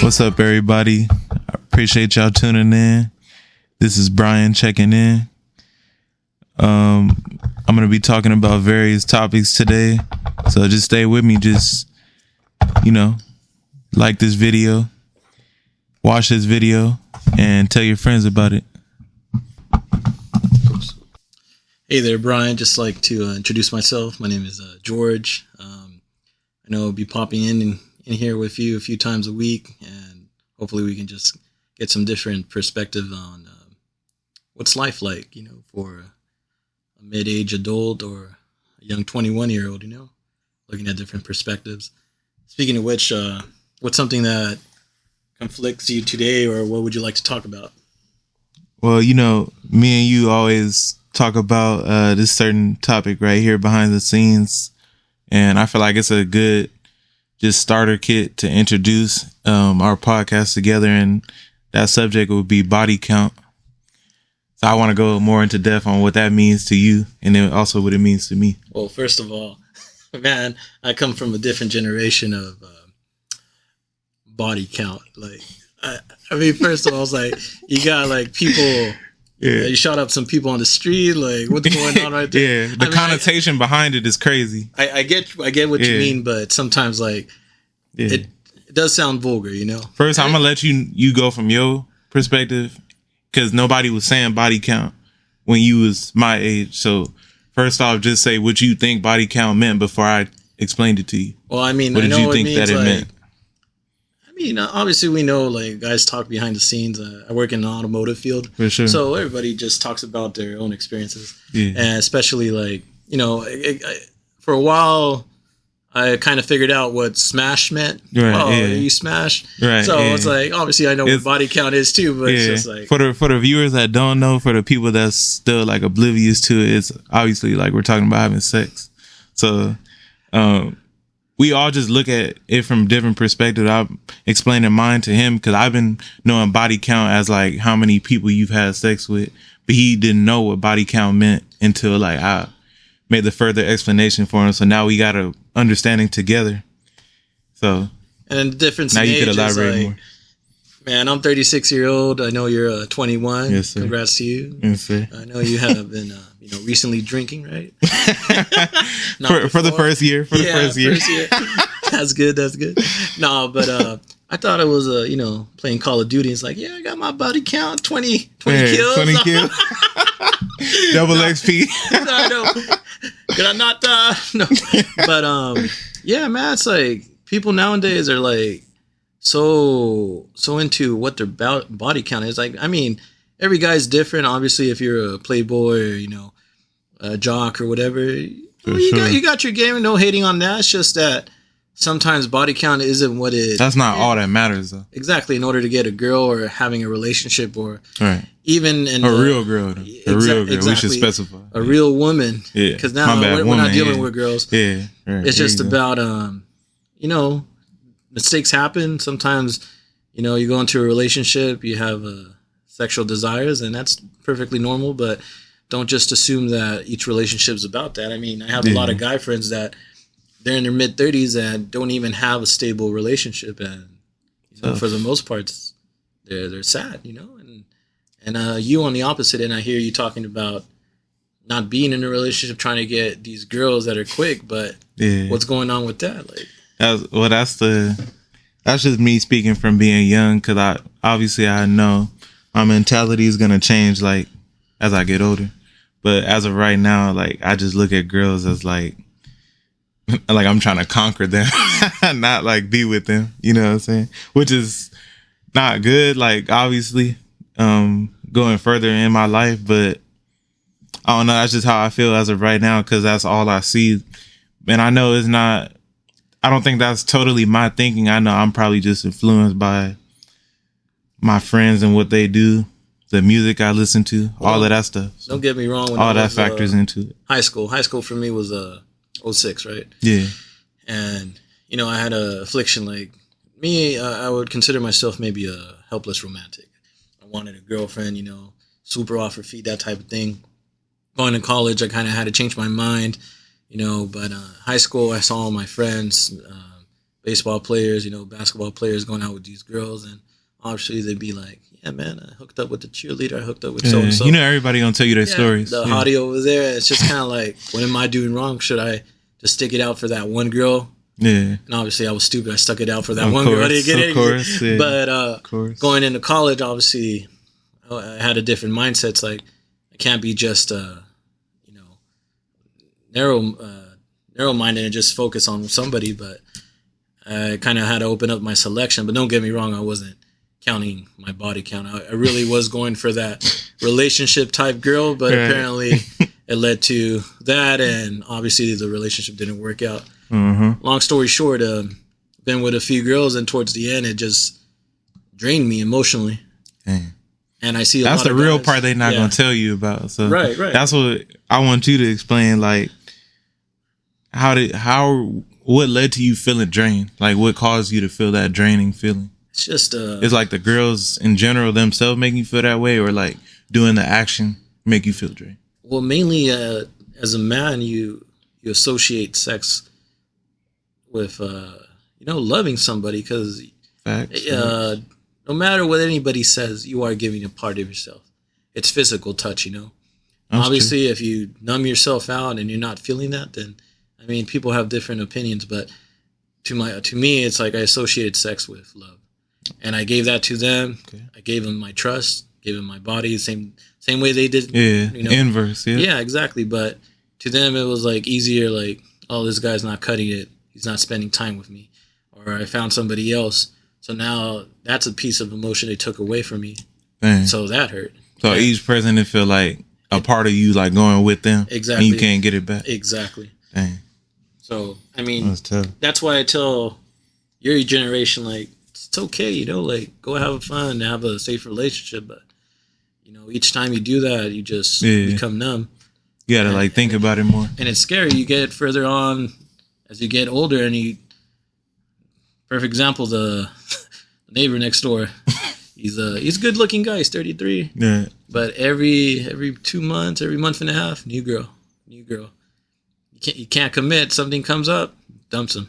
What's up, everybody? I appreciate y'all tuning in. This is Brian checking in. I'm going to be talking about various topics today. So just stay with me. Just, like this video, watch this video, and tell your friends about it. Hey there, Brian. Just like to introduce myself. My name is George. I know I'll be popping in here with you a few times a week, and hopefully we can just get some different perspective on what's life like, for a mid-age adult or a young 21-year-old, looking at different perspectives. Speaking of which, what's something that conflicts you today, or what would you like to talk about? Well, me and you always talk about this certain topic right here behind the scenes, and I feel like it's a good just starter kit to introduce our podcast together, and that subject would be body count. So I want to go more into depth on what that means to you, and then also what it means to me. Well, first of all, man, I come from a different generation of body count. Like, I mean, first of all, it's like you got like people. Yeah, you shot up some people on the street. Like, what's going on right there? Yeah, the connotation behind it is crazy. I get what you mean, but sometimes like it does sound vulgar, First, I'm gonna let you go from your perspective, because nobody was saying body count when you was my age. So first off, just say what you think body count meant before I explained it to you. Well, I mean, what did you think that it meant? I mean, obviously we know like guys talk behind the scenes. I work in the automotive field, for sure. So everybody just talks about their own experiences, and especially like for a while, I kind of figured out what smash meant. Right, you smash. Right. So it's like obviously I know what body count is too, but it's just like for the viewers that don't know, for the people that's still like oblivious to it, it's obviously like we're talking about having sex. So, we all just look at it from different perspectives. I'm explaining mine to him because I've been knowing body count as like how many people you've had sex with, but he didn't know what body count meant until like I made the further explanation for him. So now we got a understanding together. So and the difference now in you could elaborate like, more. Man, I'm 36-year-old. I know you're 21. Yes, sir. Congrats to you. Yes, sir. I know you have been recently drinking, right? for the first year. First year. That's good. No, but I thought it was playing Call of Duty. It's like, I got my body count 20 kills. 20 kills. Double XP. I know. Could I not? No. But man, it's like people nowadays are like so into what their body count is. Like, I mean, every guy's different. Obviously, if you're a playboy or a jock or whatever, you got your game. No hating on that. It's just that sometimes body count isn't what it. That's not all that matters, though. Exactly. In order to get a girl or having a relationship or even real girl, though. Real girl. Exactly, we should specify a real woman. Yeah. Because now we're not dealing with girls. Yeah. Right. It's just about mistakes happen. Sometimes you go into a relationship, you have sexual desires, and that's perfectly normal. But don't just assume that each relationship is about that. I mean, I have a lot of guy friends that they're in their mid-30s and don't even have a stable relationship, and for the most part, they're sad, and you on the opposite end, I hear you talking about not being in a relationship, trying to get these girls that are quick, but what's going on with that? Like, that's just me speaking from being young, because I know my mentality is gonna change like as I get older, but as of right now, like I just look at girls as like I'm trying to conquer them, not like be with them. You know what I'm saying? Which is not good. Like obviously, going further in my life, but I don't know. That's just how I feel as of right now, because that's all I see, and I know it's not. I don't think that's totally my thinking. I know I'm probably just influenced by my friends and what they do, the music I listen to, all of that stuff. So don't get me wrong. When all that factors into it. High school for me was 06, right? Yeah. And, I had a affliction. Like me, I would consider myself maybe a helpless romantic. I wanted a girlfriend, super off her feet, that type of thing. Going to college, I kind of had to change my mind, but high school, I saw all my friends baseball players, basketball players going out with these girls, and obviously they'd be like, "Yeah, man, I hooked up with the cheerleader. I hooked up with so and so." Everybody gonna tell you their stories. The hottie over there. It's just kind of like, what am I doing wrong? Should I just stick it out for that one girl? Yeah. And obviously, I was stupid. I stuck it out for that one girl. I didn't get it. Yeah. But going into college, obviously, I had a different mindset. It's like, I can't be just narrow-minded and just focus on somebody, but I kind of had to open up my selection. But don't get me wrong, I wasn't counting my body count. I really was going for that relationship type girl, but apparently it led to that, and obviously the relationship didn't work out. Mm-hmm. Long story short, been with a few girls, and towards the end, it just drained me emotionally. Dang. And I see that's the real part they're not gonna tell you about. So right. That's what I want you to explain. Like, what led to you feeling drained? Like, what caused you to feel that draining feeling? It's just it's like the girls in general themselves make you feel that way, or like doing the action make you feel drained? Well, mainly as a man, you associate sex with loving somebody, because no matter what anybody says, you are giving a part of yourself. It's physical touch, That's obviously true. If you numb yourself out and you're not feeling that, then people have different opinions, but to me it's like I associated sex with love, and I gave that to them. Okay. I gave them my trust, gave them my body, same way they did. Inverse. Yeah, exactly. But to them it was like easier, like, oh, this guy's not cutting it, he's not spending time with me, or I found somebody else. So now that's a piece of emotion they took away from me. Dang. So that hurt. So each person, they feel like a part of you, like going with them. Exactly. And you can't get it back. Exactly. Dang. So, that's why I tell your generation, like, it's okay, like, go have fun and have a safe relationship. But, each time you do that, you just become numb. You got to, think about it more. And it's scary. You get further on as you get older, and perfect example, the neighbor next door. He's a good looking guy. He's 33. Yeah. But every 2 months, every month and a half, new girl. You can't commit. Something comes up, dumps him.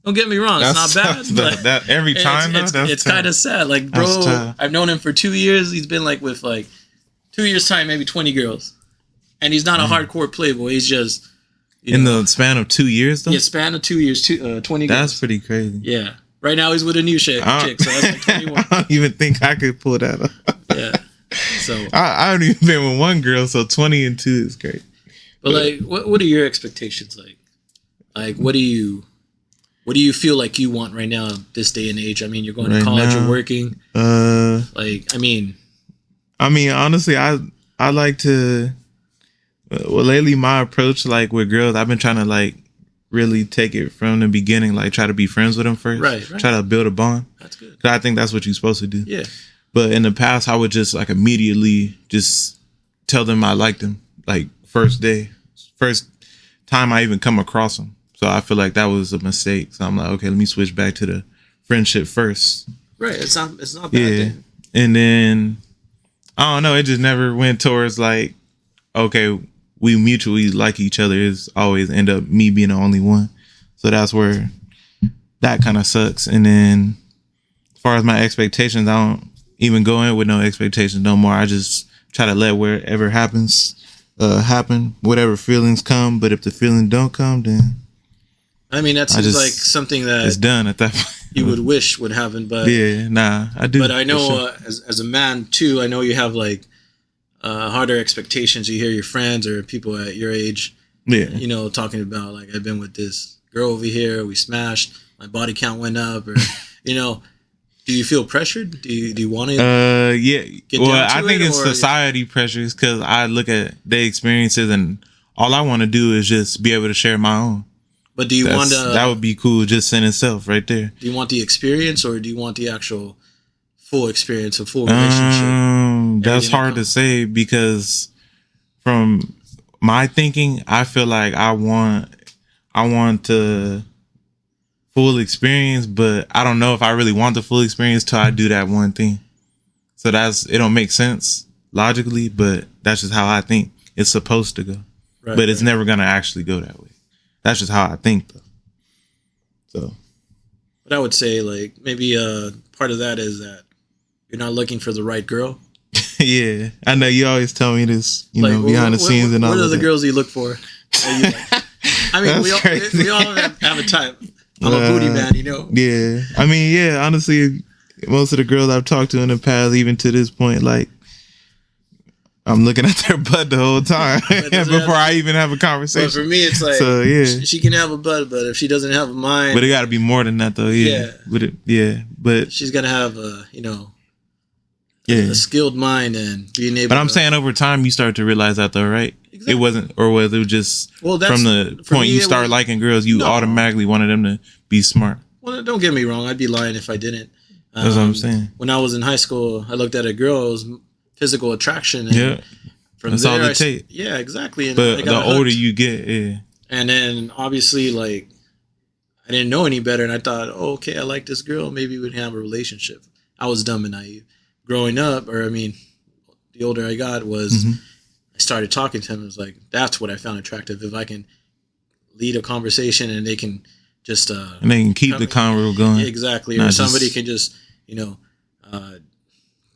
Don't get me wrong, it's not bad. But that every time it's kind of sad. Like, bro, I've known him for 2 years. He's been like with 2 years time, maybe 20 girls, and he's not a hardcore playboy. He's just in the span of 2 years, though. Yeah, span of 2 years, 20 girls. That's pretty crazy. Yeah. Right now he's with a new chick, so that's like 21. I don't even think I could pull that up. Yeah. So I haven't even been with one girl, so 20 and 2 is great. But what are your expectations like? Like, what do you feel like you want right now, this day and age? You're going to college, you're working. Honestly, I like to. Well, lately my approach, like with girls, I've been trying to really take it from the beginning, try to be friends with them first. Right. Try to build a bond. That's good. 'Cause I think that's what you're supposed to do. Yeah. But in the past, I would just immediately just tell them I liked them, first time I even come across them. So I feel like that was a mistake. So I'm like, okay, let me switch back to the friendship first. Right. It's not bad. Yeah. And then I don't know, it just never went towards okay, we mutually like each other. It's always end up me being the only one. So that's where that kind of sucks. And then as far as my expectations, I don't even go in with no expectations no more. I just try to let whatever happens happen, whatever feelings come. But if the feeling don't come, then that seems like something that it's done at that point. You would wish would happen, but I do. But I know as a man too, I know you have harder expectations. You hear your friends or people at your age, talking about I've been with this girl over here, we smashed, my body count went up, or do you feel pressured? Do you want to? Yeah. I think it's society pressures, because I look at their experiences and all I want to do is just be able to share my own. But do you want to? That would be cool, just in itself, right there. Do you want the experience, or do you want the actual full experience, a full relationship? That's hard to say, because from my thinking, I feel like I want the full experience, but I don't know if I really want the full experience till I do that one thing. So it don't make sense logically, but that's just how I think it's supposed to go. Right, but it's never gonna actually go that way. That's just how I think, though. So But I would say like maybe part of that is that you're not looking for the right girl. Yeah, I know you always tell me this, Like, behind the scenes and all what are of the that. girls you look for? That you like? I mean, That's crazy. we all have a type. I'm a booty man, you know. Yeah, I mean, yeah. Honestly, most of the girls I've talked to in the past, even to this point, like I'm looking at their butt the whole time before I even have a But conversation. for me, it's like, So yeah, she can have a butt, but if she doesn't have a mind, but it got to be more than that, though. Yeah, Yeah. but she's gonna have a, you know, yeah. a skilled mind and being able. But I'm to, saying over time you start to realize that, though, right? Exactly. It wasn't, or was it just well, that's, from the for point me, you it start was- liking girls, you No. automatically wanted them to be smart. Well, don't get me wrong. I'd be lying if I didn't. That's what I'm saying. When I was in high school, I looked at a girl. It was physical attraction. And Yeah, from that's there, all it takes. Yeah, exactly. And But I the got older hooked. you get, yeah. And then obviously, like, I didn't know any better, and I thought, oh, okay, I like this girl. Maybe we'd have a relationship. I was dumb and naive. Growing up, or I mean, the older I got, was I started talking to him. It was like, that's what I found attractive. If I can lead a conversation and they can just And they can keep the convo going. exactly, Not or somebody just- can just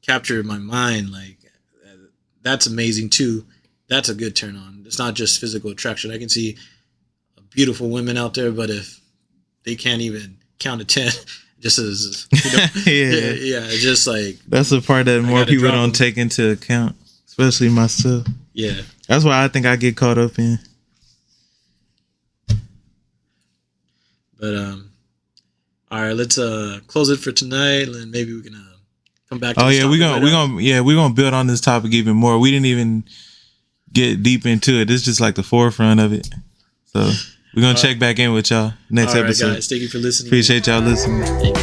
capture my mind. Like, that's amazing too. That's a good turn on. It's not just physical attraction. I can see beautiful women out there, but if they can't even count to 10, just as Yeah. it's just like, That's the part that more gotta people drop don't them. take into account, especially myself. yeah. That's why I think I get caught up in. But all right, let's close it for tonight, and maybe we can come back to Oh this yeah, topic we're gonna build on this topic even more. We didn't even get deep into it. This is just like the forefront of it. So we're gonna check back in with y'all next all right, episode. guys, thank you for listening. Appreciate y'all listening. Thank you.